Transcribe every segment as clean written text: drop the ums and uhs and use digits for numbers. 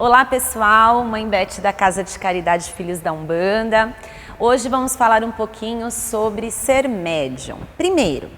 Olá pessoal, Mãe Beth da Casa de Caridade Filhos da Umbanda. Hoje vamos falar um pouquinho sobre ser médium. Primeiro,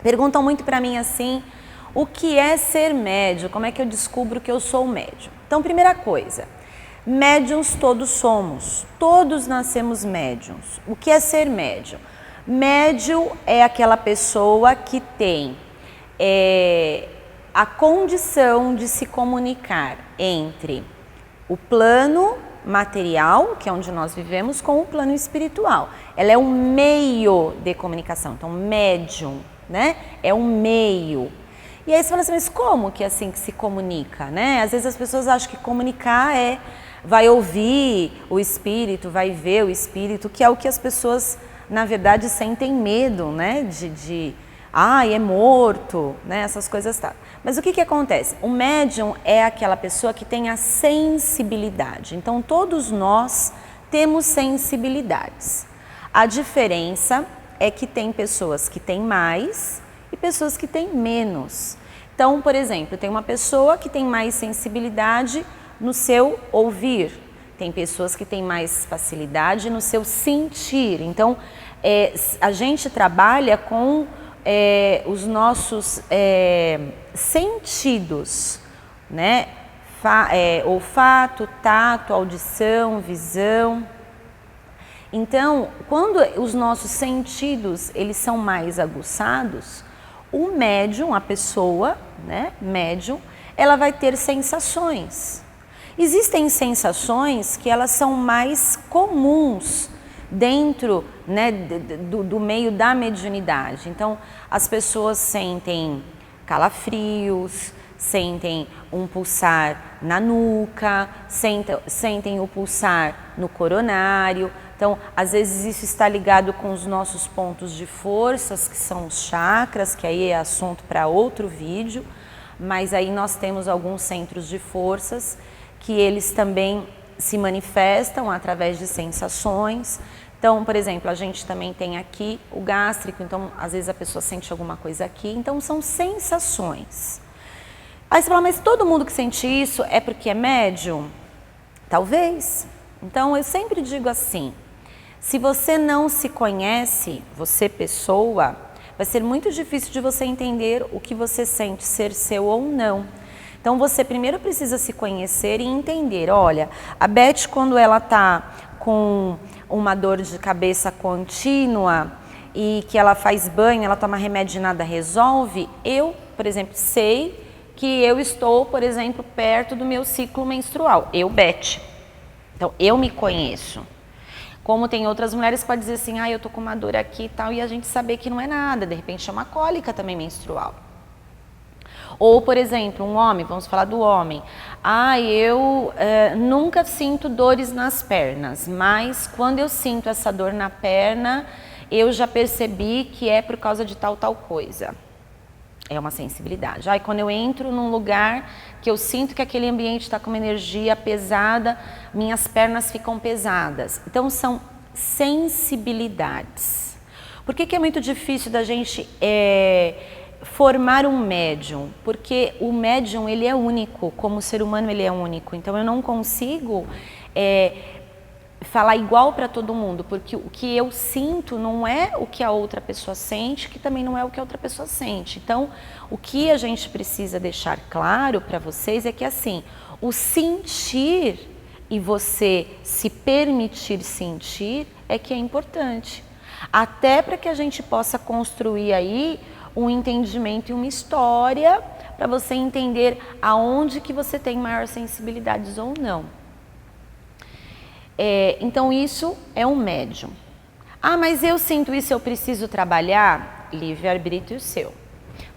perguntam muito para mim assim, o que é ser médium? Como é que eu descubro que eu sou médium? Então, primeira coisa, médiums todos somos, todos nascemos médiums. O que é ser médium? Médium é aquela pessoa que tem a condição de se comunicar entre o plano material, que é onde nós vivemos, com o plano espiritual. Ela é um meio de comunicação, então médium, né? É um meio. E aí você fala assim, mas como que é assim que se comunica, né? Às vezes as pessoas acham que comunicar vai ouvir o espírito, vai ver o espírito, que é o que as pessoas, na verdade, sentem medo, né? É morto, né? Essas coisas tá. Mas o que acontece? O médium é aquela pessoa que tem a sensibilidade. Então, todos nós temos sensibilidades. A diferença é que tem pessoas que têm mais e pessoas que têm menos. Então, por exemplo, tem uma pessoa que tem mais sensibilidade no seu ouvir. Tem pessoas que têm mais facilidade no seu sentir. Então, a gente trabalha com os nossos sentidos, né? Olfato, tato, audição, visão. Então, quando os nossos sentidos eles são mais aguçados, o médium, a pessoa, né, médium, ela vai ter sensações. Existem sensações que elas são mais comuns dentro, né, do meio da mediunidade. Então, as pessoas sentem calafrios, sentem um pulsar na nuca, sentem o pulsar no coronário. Então, às vezes isso está ligado com os nossos pontos de forças, que são os chakras, que aí é assunto para outro vídeo, mas aí nós temos alguns centros de forças que eles também se manifestam através de sensações. Então, por exemplo, a gente também tem aqui o gástrico, então às vezes a pessoa sente alguma coisa aqui, então são sensações. Aí você fala, mas todo mundo que sente isso é porque é médium? Talvez. Então eu sempre digo assim, se você não se conhece, você pessoa, vai ser muito difícil de você entender o que você sente ser seu ou não. Então você primeiro precisa se conhecer e entender, olha, a Beth quando ela está com uma dor de cabeça contínua e que ela faz banho, ela toma remédio e nada resolve, eu, por exemplo, sei que eu estou, por exemplo, perto do meu ciclo menstrual, eu, Beth. Então, eu me conheço. Como tem outras mulheres que podem dizer assim, eu tô com uma dor aqui e tal, e a gente saber que não é nada, de repente é uma cólica também menstrual. Ou, por exemplo, um homem, vamos falar do homem. Eu nunca sinto dores nas pernas, mas quando eu sinto essa dor na perna, eu já percebi que é por causa de tal coisa. É uma sensibilidade. Quando eu entro num lugar que eu sinto que aquele ambiente está com uma energia pesada, minhas pernas ficam pesadas. Então, são sensibilidades. Por que é muito difícil da gente formar um médium? Porque o médium ele é único, como o ser humano ele é único. Então eu não consigo falar igual para todo mundo, porque o que eu sinto não é o que a outra pessoa sente, que também não é o que a outra pessoa sente. Então o que a gente precisa deixar claro para vocês é que assim, o sentir e você se permitir sentir é que é importante. Até para que a gente possa construir aí um entendimento e uma história para você entender aonde que você tem maior sensibilidades ou não. Então isso é um médium. Mas eu sinto isso, eu preciso trabalhar? Livre-arbítrio seu.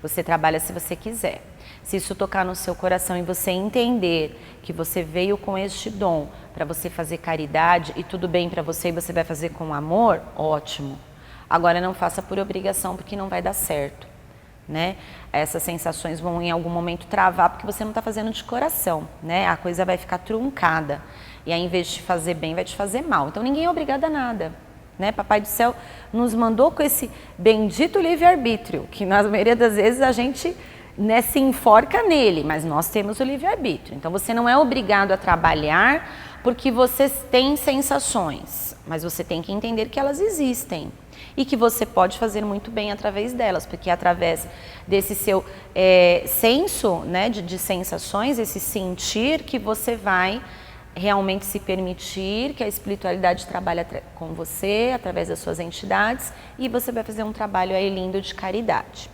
Você trabalha se você quiser. Se isso tocar no seu coração e você entender que você veio com este dom para você fazer caridade e tudo bem para você e você vai fazer com amor, ótimo. Agora não faça por obrigação porque não vai dar certo, né? Essas sensações vão em algum momento travar porque você não está fazendo de coração, né? A coisa vai ficar truncada e aí em vez de te fazer bem vai te fazer mal. Então ninguém é obrigado a nada, né? Papai do Céu nos mandou com esse bendito livre-arbítrio que na maioria das vezes a gente né, se enforca nele, mas nós temos o livre-arbítrio. Então você não é obrigado a trabalhar porque você tem sensações, mas você tem que entender que elas existem e que você pode fazer muito bem através delas, porque é através desse seu senso, né, de sensações, esse sentir, que você vai realmente se permitir que a espiritualidade trabalhe com você, através das suas entidades, e você vai fazer um trabalho aí lindo de caridade.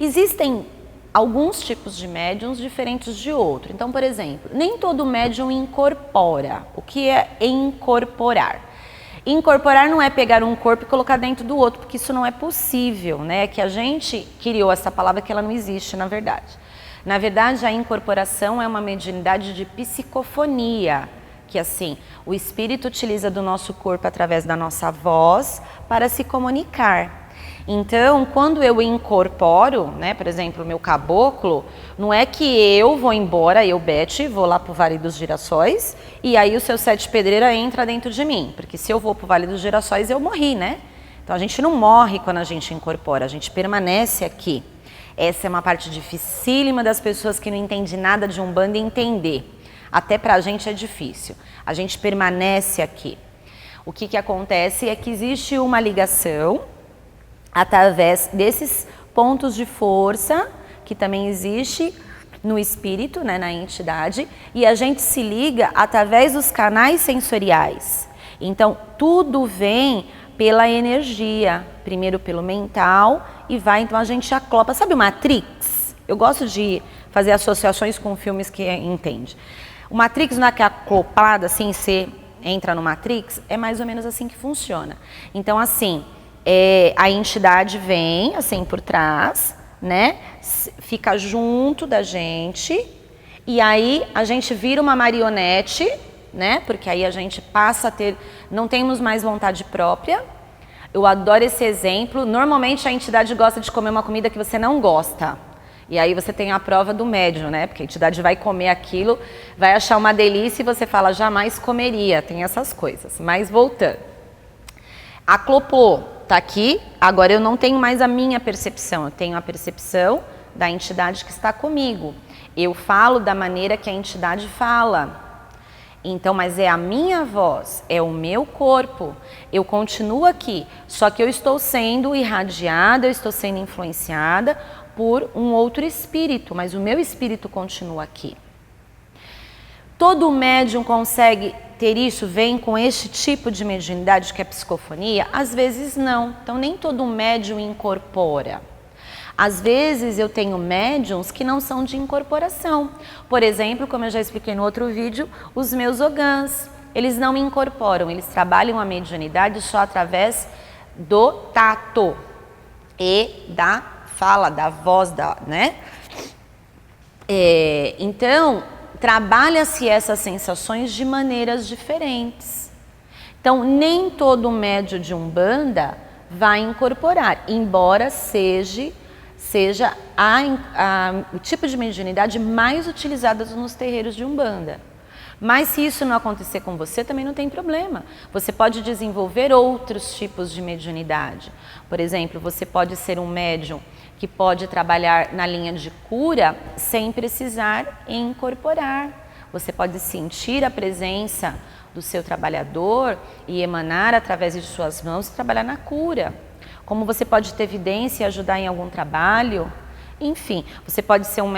Existem alguns tipos de médiums diferentes de outro. Então, por exemplo, nem todo médium incorpora. O que é incorporar? Incorporar não é pegar um corpo e colocar dentro do outro, porque isso não é possível, né? Que a gente criou essa palavra que ela não existe, na verdade. Na verdade, a incorporação é uma mediunidade de psicofonia, que assim, o espírito utiliza do nosso corpo através da nossa voz para se comunicar. Então, quando eu incorporo, né, por exemplo, o meu caboclo, não é que eu vou embora, eu, Beth, vou lá para o Vale dos Girassóis e aí o seu Sete Pedreira entra dentro de mim, porque se eu vou para o Vale dos Girassóis, eu morri, né? Então, a gente não morre quando a gente incorpora, a gente permanece aqui. Essa é uma parte dificílima das pessoas que não entendem nada de Umbanda entender. Até para a gente é difícil. A gente permanece aqui. O que acontece é que existe uma ligação através desses pontos de força, que também existe no espírito, né, na entidade, e a gente se liga através dos canais sensoriais. Então, tudo vem pela energia, primeiro pelo mental, e vai, então a gente acopla. Sabe o Matrix? Eu gosto de fazer associações com filmes que entende. O Matrix não é que é acoplado, assim, você entra no Matrix, é mais ou menos assim que funciona. Então, assim, a entidade vem assim por trás, né? Fica junto da gente e aí a gente vira uma marionete, né? Porque aí a gente passa a ter, não temos mais vontade própria. Eu adoro esse exemplo. Normalmente a entidade gosta de comer uma comida que você não gosta. E aí você tem a prova do médium, né? Porque a entidade vai comer aquilo, vai achar uma delícia e você fala, jamais comeria. Tem essas coisas. Mas voltando. Acoplou. Tá aqui, agora eu não tenho mais a minha percepção, eu tenho a percepção da entidade que está comigo. Eu falo da maneira que a entidade fala. Então, mas é a minha voz, é o meu corpo. Eu continuo aqui, só que eu estou sendo irradiada, eu estou sendo influenciada por um outro espírito, mas o meu espírito continua aqui. Todo médium consegue ter isso, vem com este tipo de mediunidade que é a psicofonia? Às vezes não. Então nem todo médium incorpora. Às vezes eu tenho médiums que não são de incorporação. Por exemplo, como eu já expliquei no outro vídeo, os meus ogãs, eles não incorporam, eles trabalham a mediunidade só através do tato e da fala, da voz, né? Então, trabalha-se essas sensações de maneiras diferentes. Então, nem todo médium de Umbanda vai incorporar, embora seja o tipo de mediunidade mais utilizada nos terreiros de Umbanda. Mas se isso não acontecer com você, também não tem problema. Você pode desenvolver outros tipos de mediunidade. Por exemplo, você pode ser um médium que pode trabalhar na linha de cura sem precisar incorporar. Você pode sentir a presença do seu trabalhador e emanar através de suas mãos e trabalhar na cura. Como você pode ter evidência e ajudar em algum trabalho. Enfim, você pode ser um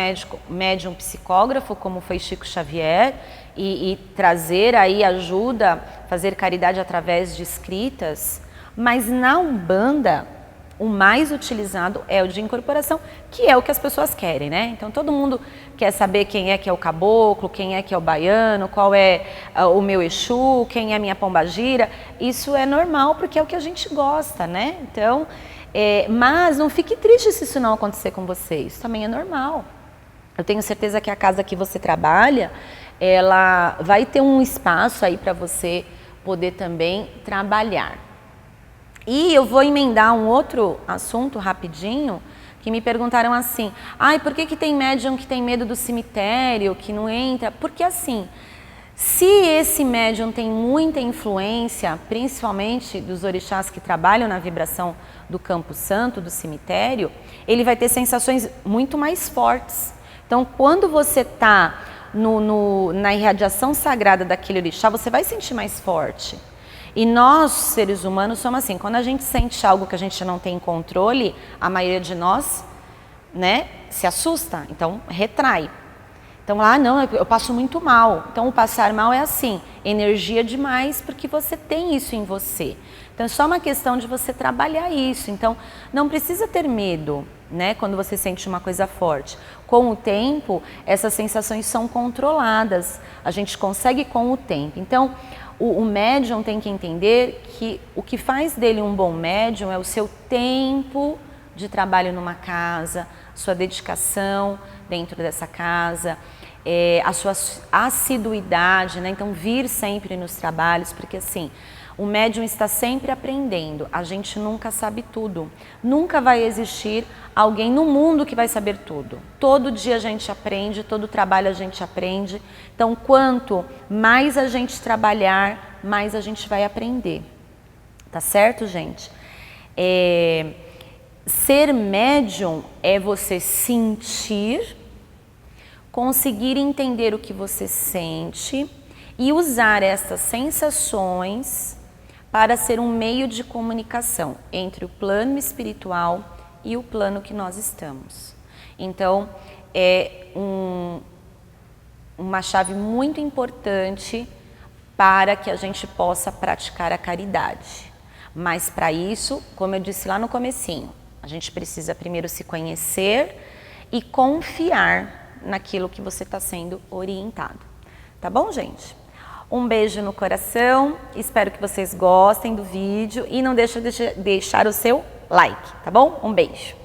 médium psicógrafo, como foi Chico Xavier, e trazer aí ajuda, fazer caridade através de escritas. Mas na Umbanda, o mais utilizado é o de incorporação, que é o que as pessoas querem, né? Então todo mundo quer saber quem é que é o caboclo, quem é que é o baiano, qual é o meu Exu, quem é a minha pombagira. Isso é normal, porque é o que a gente gosta, né? Então, mas não fique triste se isso não acontecer com você, isso também é normal. Eu tenho certeza que a casa que você trabalha, ela vai ter um espaço aí para você poder também trabalhar. E eu vou emendar um outro assunto rapidinho, que me perguntaram assim, por que tem médium que tem medo do cemitério, que não entra? Porque assim, Se esse médium tem muita influência, principalmente dos orixás que trabalham na vibração do campo santo, do cemitério, ele vai ter sensações muito mais fortes. Então, quando você está na irradiação sagrada daquele orixá, você vai sentir mais forte. E nós, seres humanos, somos assim, quando a gente sente algo que a gente não tem controle, a maioria de nós, né, se assusta, então retrai. Então, não, eu passo muito mal. Então, o passar mal é assim, energia demais, porque você tem isso em você. Então, é só uma questão de você trabalhar isso. Então, não precisa ter medo, né, quando você sente uma coisa forte. Com o tempo, essas sensações são controladas. A gente consegue com o tempo. Então, o médium tem que entender que o que faz dele um bom médium é o seu tempo de trabalho numa casa, sua dedicação dentro dessa casa, a sua assiduidade, né? Então vir sempre nos trabalhos, porque assim, o médium está sempre aprendendo, a gente nunca sabe tudo, nunca vai existir alguém no mundo que vai saber tudo. Todo dia a gente aprende, todo trabalho a gente aprende, então quanto mais a gente trabalhar, mais a gente vai aprender, tá certo, gente? Ser médium é você sentir, conseguir entender o que você sente e usar essas sensações para ser um meio de comunicação entre o plano espiritual e o plano que nós estamos. Então, é uma chave muito importante para que a gente possa praticar a caridade. Mas para isso, como eu disse lá no comecinho, a gente precisa primeiro se conhecer e confiar naquilo que você está sendo orientado. Tá bom, gente? Um beijo no coração, espero que vocês gostem do vídeo e não deixe de deixar o seu like, tá bom? Um beijo!